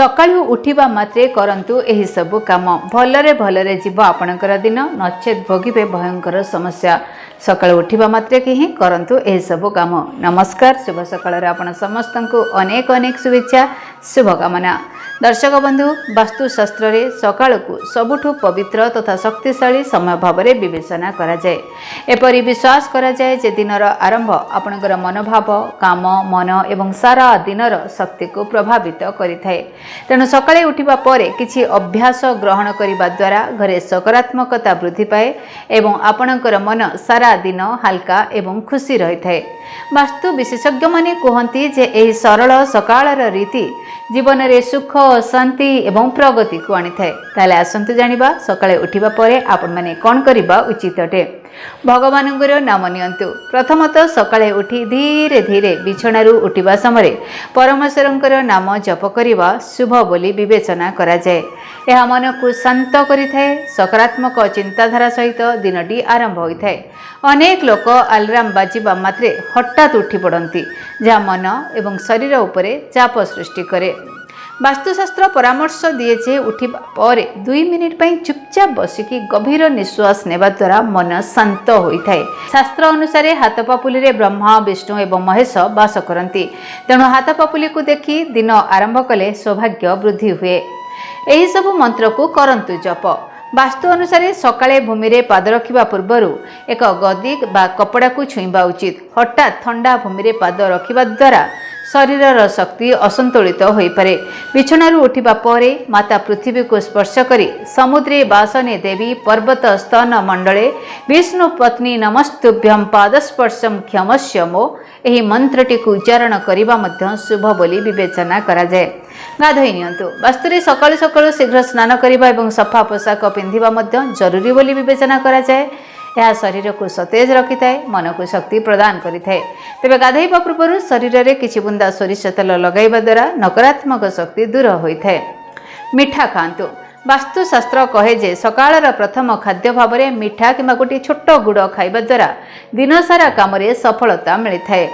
सकाळु उठिबा मात्रे करंतु एही सबु काम भलरे भलरे जीव आपणकर दिन नचेत भोगिबे भयंकर समस्या। सकाळु उठिबा मात्रे कि ही करंतु एही सबु काम। नमस्कार, शुभ सकाळ आपण समस्तंकु अनेक अनेक शुभेच्छा, शुभकामना। दर्शक बंधु, वास्तुशास्त्र रे सकाळ को सबुठु पवित्र तथा शक्तिशाली समय भाव में विवेचना करा जाए। एपरि विश्वास करा जाए जे दिनर आरंभ आपणकर मनोभाव, काम, मन एवं सारा दिनर शक्ति को प्रभावित करिथाए। तेणु सकाळे उठिबा परे किछि अभ्यास ग्रहण करिबा द्वारा घरे सकारात्मकता वृद्धि पाए एवं आपणकर मन सारा दिन हल्का एवं खुशी रहिथाए। वास्तु विशेषज्ञ माने कहती जे एही सरल सकाळर रीति जीवन रे सुख, शांति एवं प्रगति को आनी थाए। ताले आसंतु जानिबा सकाळे उठिबा परे आपण माने कोन करिबा उचित अटे। भगवानंकर नाम नियंतु। प्रथमतः सकाळे उठी धीरे धीरे बिछणारू उठिबा समय परमेश्वरंकर नाम जप करिबा शुभ बोली विवेचना करा जाए। यह मन को शांत करिथाए, सकारात्मक चिंताधारा सहित दिनटी आरंभ होइथाए। अनेक लोक अलार्म बाजिबा मात्रे हठात उठी पड़ती, जहाँ मन एवं शरीर उपरे चाप सृष्टि करे। वास्तुशास्त्र परामर्श दिए जे उठिबा परे 2 मिनिट पई चुपचाप बसिकी गभीर निश्वास नेबा द्वारा मन शांत होइथाए। शास्त्र अनुसार हाथपापुली रे ब्रह्मा, विष्णु एवं महेश वास करती। तेणु हाथपापुली को देखि दिन आरंभ कले सौभाग्य वृद्धि हुए। एही सबु मंत्र को करंतु जप। वास्तु अनुसार सकाळे भूमि रे पाद रखिबा पूर्वरु एक गदी बा कपड़ा को छुईबा उचित। हठात ठंडा भूमि रे पाद रखिबा द्वारा शरीरर शक्ति असंतुलित होई पारे। बिछणारू उठिबा परे माता पृथ्वी को स्पर्श करी समुद्रे वासने देवी पर्वत स्तन मंडले विष्णु पत्नी नमस्तुभ्यं पादस्पर्शम क्षमस्य मो एही मंत्रटी को उच्चारण करिबा मध्य शुभ बोली विवेचना करा जाए। गाधोई नियंतु। वास्तुरे सकाळु सकाळु शीघ्र स्नान करिबा एवं सफा पोशाक पिंधिबा मध्य जरूरी बोली विवेचना करा जाए। यह शरीर को सतेज रखिथाए, मन को शक्ति प्रदान करिथाए। तेबे गाधोइबा पूर्व शरीर रे किछि बुंदा सोरिष तेल लगाइबा द्वारा नकारात्मक शक्ति दूर होइथाए। मिठा खांतु। वास्तुशास्त्र कहे जे सकाळर प्रथम खाद्य भाव में मिठा किंबा गोटे छोट गुड़ खाइबा द्वारा दिन सारा काम रे सफलता मिलिथाए।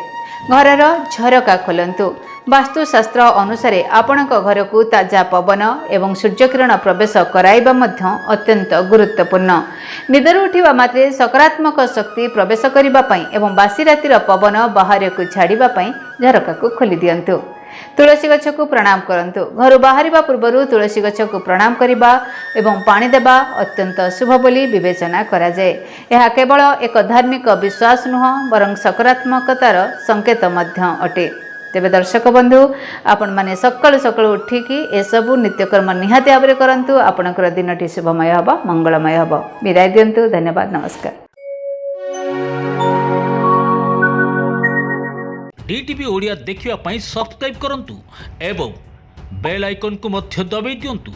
घरर झरका खोलंतु। वास्तुशास्त्र अनुसार आपणक घर को ताजा पवन एवं सूर्यकिरण प्रवेश कराइबा मध्य अत्यंत गुरुत्वपूर्ण। निदर उठिबा मात्रे सकारात्मक शक्ति प्रवेश करिबा पई एवं बासी रातिर पवन बाहर को छाड़िबा पई झरका को खोली दियंतु। तुलसी गछ को प्रणाम करंतु। घर बाहरिबा पूर्वरु तुलसी गछ को प्रणाम करिबा एवं पानी देबा अत्यंत शुभ बोली विवेचना करा जाए। यह केवल एक धार्मिक विश्वास नुह बरं सकारात्मकतार संकेत मध्य अटे। तेबे दर्शक बंधु, आपण माने सकाळु सकाळु उठिकी ए सबु नित्यकर्म निहाती भाବରେ करंतु। आपणकर दिनटी शुभमय हबा, मंगलमय हबा। विदाय दियंतु। धन्यवाद, नमस्कार। डीटीवी ओडिया देखिवा पई सब्सक्राइब करंतु एवं बेल आइकन को मध्य दबाई दियंतु।